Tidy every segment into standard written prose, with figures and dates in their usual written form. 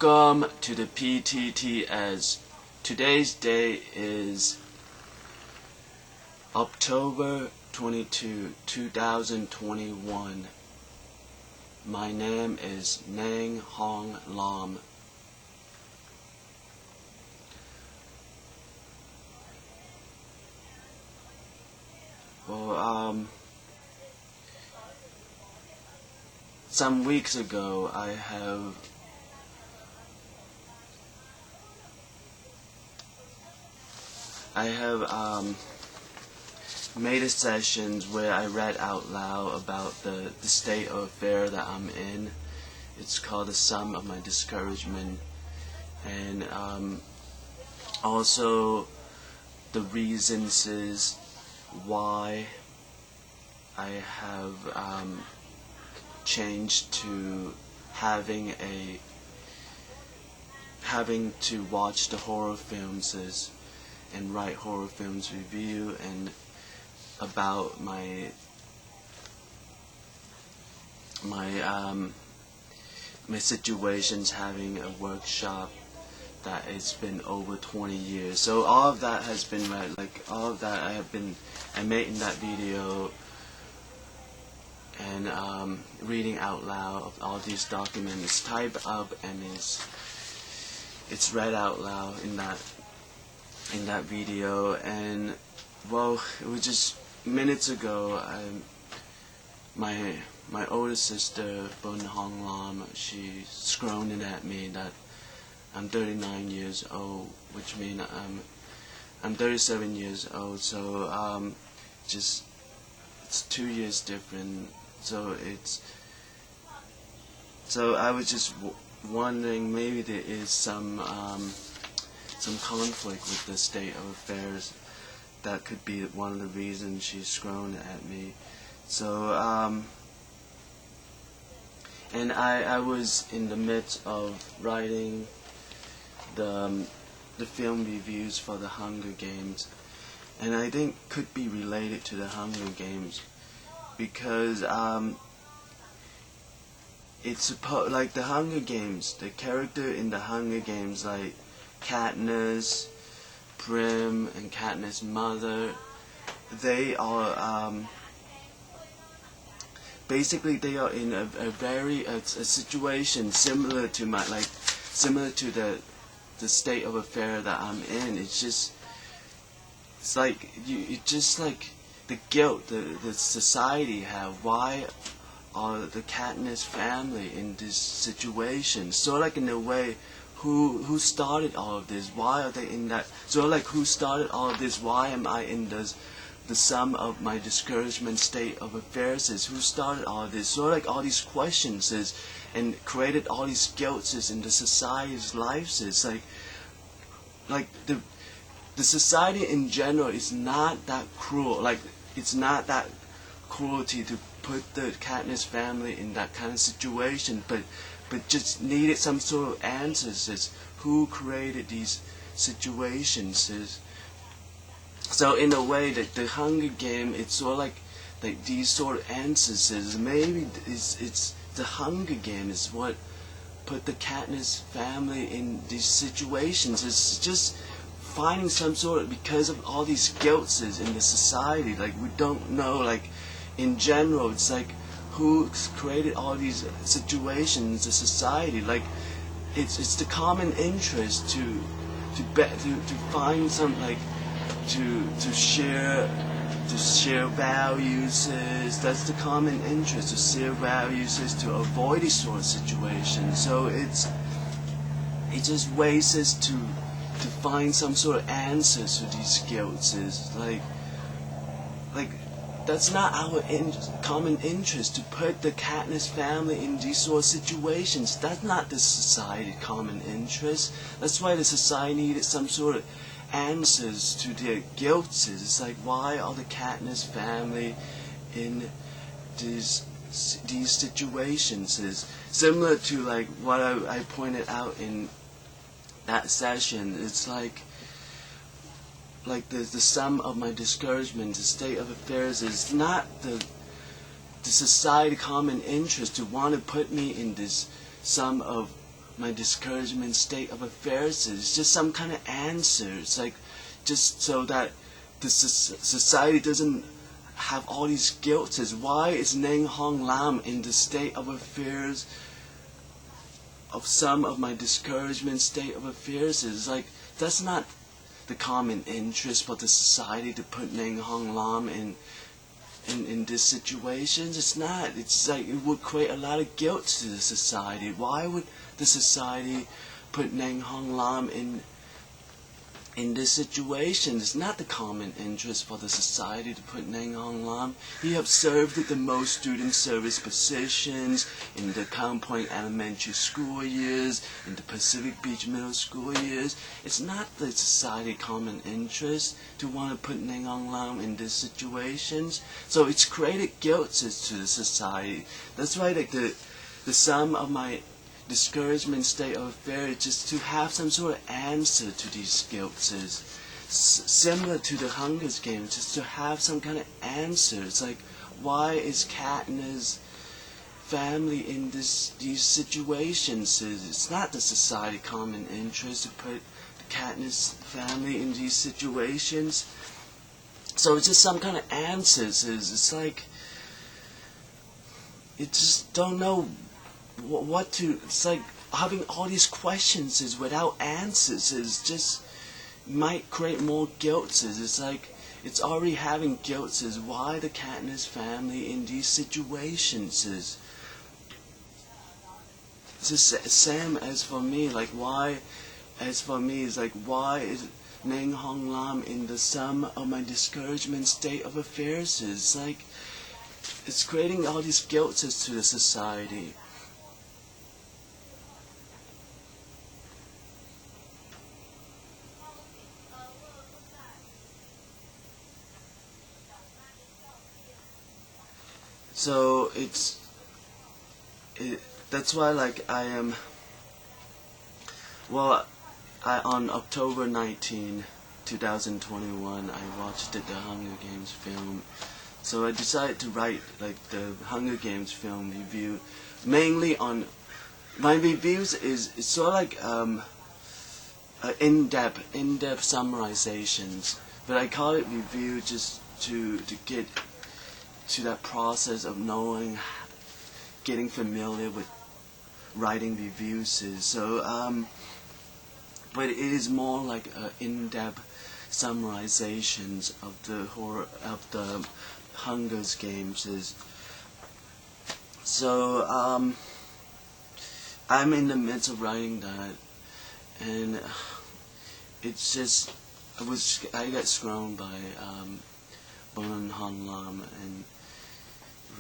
Welcome to the PTTS. Today's day is October 22, 2021. My name is Nang Hong Lam. Well, some weeks ago I have made a sessions where I read out loud about the state of affair that I'm in. It's called The Sum of My Discouragement, and also the reasons is why I have changed to having to watch the horror films and write horror films review, and about my situations having a workshop that it's been over 20 years. So all of that has been read, all of that I made in that video, and reading out loud of all these documents is typed up and it's read out loud in that video. And well, it was just minutes ago, my older sister Bun Hong Lam, she's screaming at me that I'm 39 years old, which means I'm 37 years old. So just it's 2 years different. So I was just wondering, maybe there is some conflict with the state of affairs. That could be one of the reasons she's screaming at me. So and I was in the midst of writing the film reviews for the Hunger Games, and I think could be related to the Hunger Games, because it's like the Hunger Games, the character in the Hunger Games, like Katniss, Prim, and Katniss' mother, they are basically they are in a situation similar to the state of affair that I'm in. It's like the guilt the society have. Why are the Katniss family in this situation? So like in a way, who started all of this? Why are they in that? So like, who started all of this? Why am I in the sum of my discouragement state of affairs? Who started all of this? So like all these questions and created all these guilts in the society's lives like the society in general is not that cruel. Like, it's not that cruelty to put the Katniss family in that kind of situation, but just needed some sort of answers who created these situations. So in a way, that the Hunger Game, it's sort of like these sort of answers. Maybe it's the Hunger Game is what put the Katniss family in these situations. It's just finding some sort of, because of all these guilts in the society, like we don't know, like in general, it's like who created all these situations in society. Like it's the common interest to find some, like to share values. That's the common interest, to share values, to avoid these sort of situations. So it's just ways to find some sort of answers to these guilts. Like that's not our common interest to put the Katniss family in these sort of situations. That's not the society's common interest. That's why the society needed some sort of answers to their guilts. It's like, why are the Katniss family in these situations? Is similar to like what I pointed out in that session. It's like the sum of my discouragement, the state of affairs, is not the society common interest to want to put me in this sum of my discouragement state of affairs is. It's just some kind of answer. It's like just so that the society doesn't have all these guilt. Why is Neng Hong Lam in the state of affairs of some of my discouragement state of affairs? Is like that's not the common interest for the society to put Neng Hong Lam in this situation. It's not. It's like it would create a lot of guilt to the society. Why would the society put Neng Hong Lam in this situation? It's not the common interest for the society to put Neng Hong Lam. He have served at the most student service positions in the Crown Point Elementary School years, in the Pacific Beach Middle School years. It's not the society common interest to want to put Neng Hong Lam in these situations. So it's created guilt to the society. That's why like the sum of my discouragement state of affairs just to have some sort of answer to these guilts, similar to the Hunger Games, just to have some kind of answer. It's like, why is Katniss family in these situations? It's not the society common interest to put the Katniss family in these situations. So it's just some kind of answers. It's like you just don't know what to. It's like having all these questions without answers just might create more guilt. It's like it's already having guilt. Why the Katniss family in these situations? It's the same as for me. Like why? As for me, it's like why is Neng Hong Lam in the sum of my discouragement state of affairs? It's like it's creating all these guilt to the society. So that's why like I am, well, on October 19, 2021, I watched the Hunger Games film. So I decided to write like the Hunger Games film review, mainly on my reviews is sort of like in-depth summarizations, but I call it review just to get to that process of knowing, getting familiar with writing reviews. So, but it is more like in-depth summarizations of the Hunger Games. So, I'm in the midst of writing that, and it's just I got scrolled by Bon Han Lam, and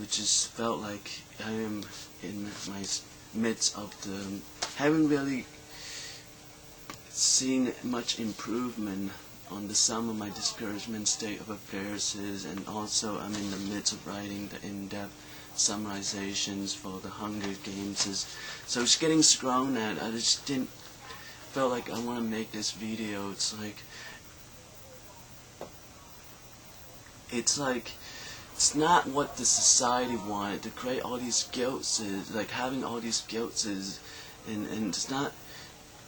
it just felt like I am in my midst of haven't really seen much improvement on the sum of my discouragement state of affairs, and also I'm in the midst of writing the in-depth summarizations for the Hunger Games. So it's getting scrolled at. I just felt like I want to make this video. It's not what the society wanted to create all these guilts, like having all these guilts, and it's not.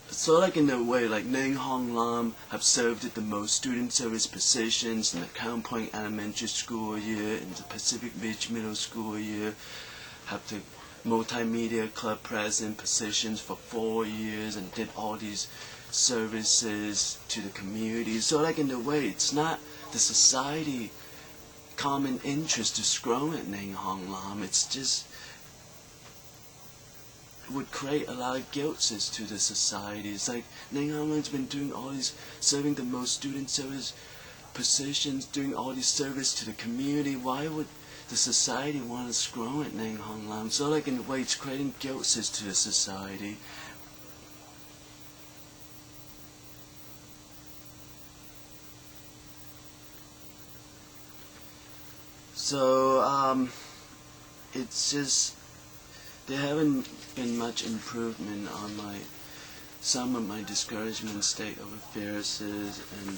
So like in a way, like Neng Hong Lam have served at the most student service positions in the Crown Point Elementary School year, in the Pacific Beach Middle School year, have the multimedia club president positions for 4 years, and did all these services to the community. So like in a way, it's not the society common interest to scroll at Neng Hong Lam. It's just it would create a lot of guilt to the society. It's like Neng Hong Lam's been doing all these, serving the most student service positions, doing all these service to the community. Why would the society want to scroll at Neng Hong Lam? So like in a way, it's creating guilt to the society. So it's just there haven't been much improvement on some of my discouragement state of affairs, and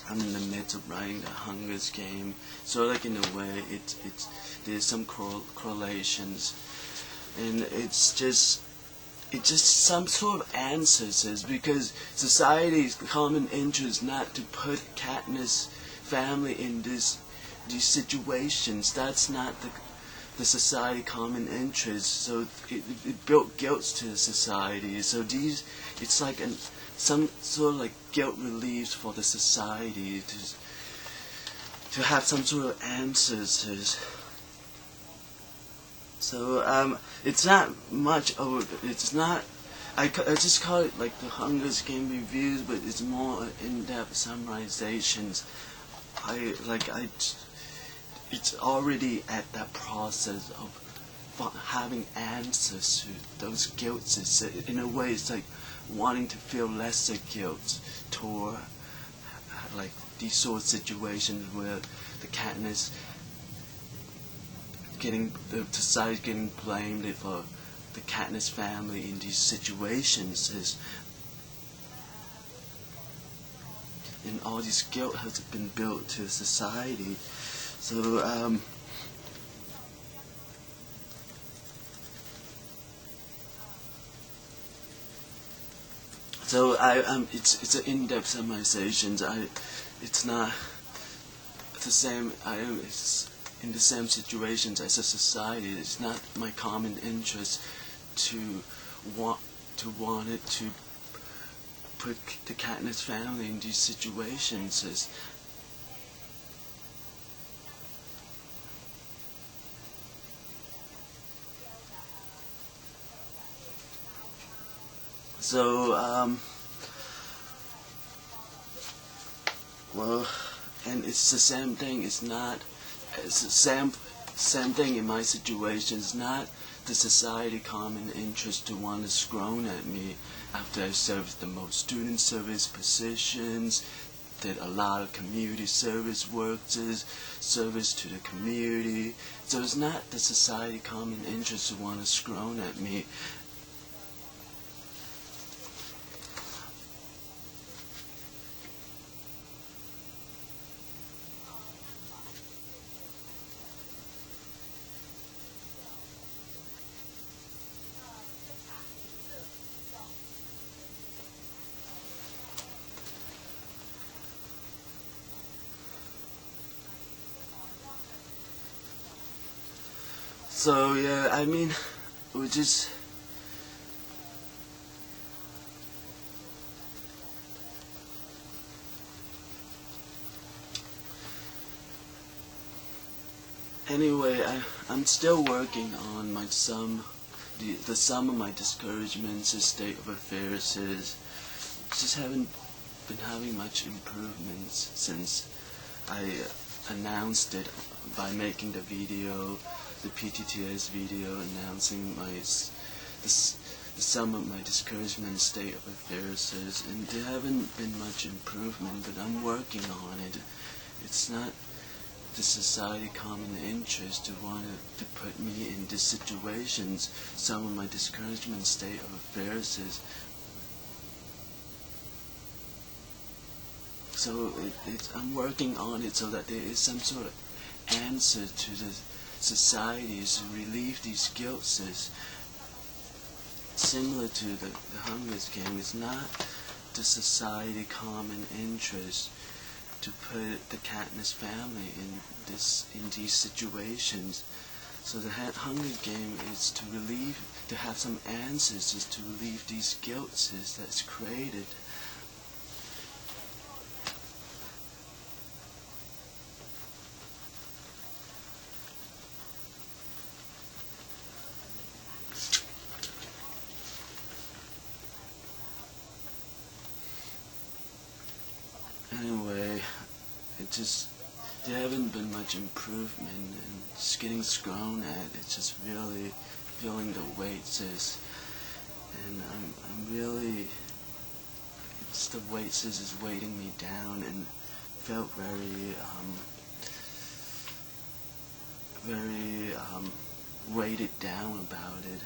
I'm in the midst of writing the Hunger Games. So like in a way, there's some correlations, and it's just it's just some sort of answers, because society's common interest not to put Katniss family in these situations. That's not the society common interest. So it built guilt to the society. So it's like some sort of like guilt relief for the society to have some sort of answers. So it's not much of it's not. I just call it like the Hunger Games reviews, but it's more in-depth summarizations. It's already at that process of having answers to those guilts. In a way, it's like wanting to feel lesser guilt toward like these sort of situations where the Katniss the society getting blamed for the Katniss family in these situations and all this guilt has been built to society. So it's an in-depth summarization. It's not the same. It's in the same situations as a society. It's not my common interest to want it to put the Katniss family in these situations. Well, and it's the same thing. It's the same thing in my situation. It's not the society common interest to want to scroll at me after I served the most student service positions, did a lot of community service work, service to the community. So it's not the society common interest to want to scroll at me. So yeah, I mean, we just anyway, I'm still working on my the sum of my discouragements, the state of affairs just haven't been having much improvements since I announced it by making the video, the PTTS video announcing the sum of my discouragement, state of affairs, and there haven't been much improvement, but I'm working on it. It's not the society common interest to want to put me in these situations. Some of my discouragement, state of affairs so I'm working on it so that there is some sort of answer to the societies to relieve these guilts. Similar to the Hunger Games, it's not the society common interest to put the Katniss family in these situations. So the Hunger Games is to have some answers, is to relieve these guilts that's created. Anyway, there haven't been much improvement, and just getting scrolled at. It's just really feeling the weights and I'm really, it's the weights is weighting me down, and felt very weighted down about it.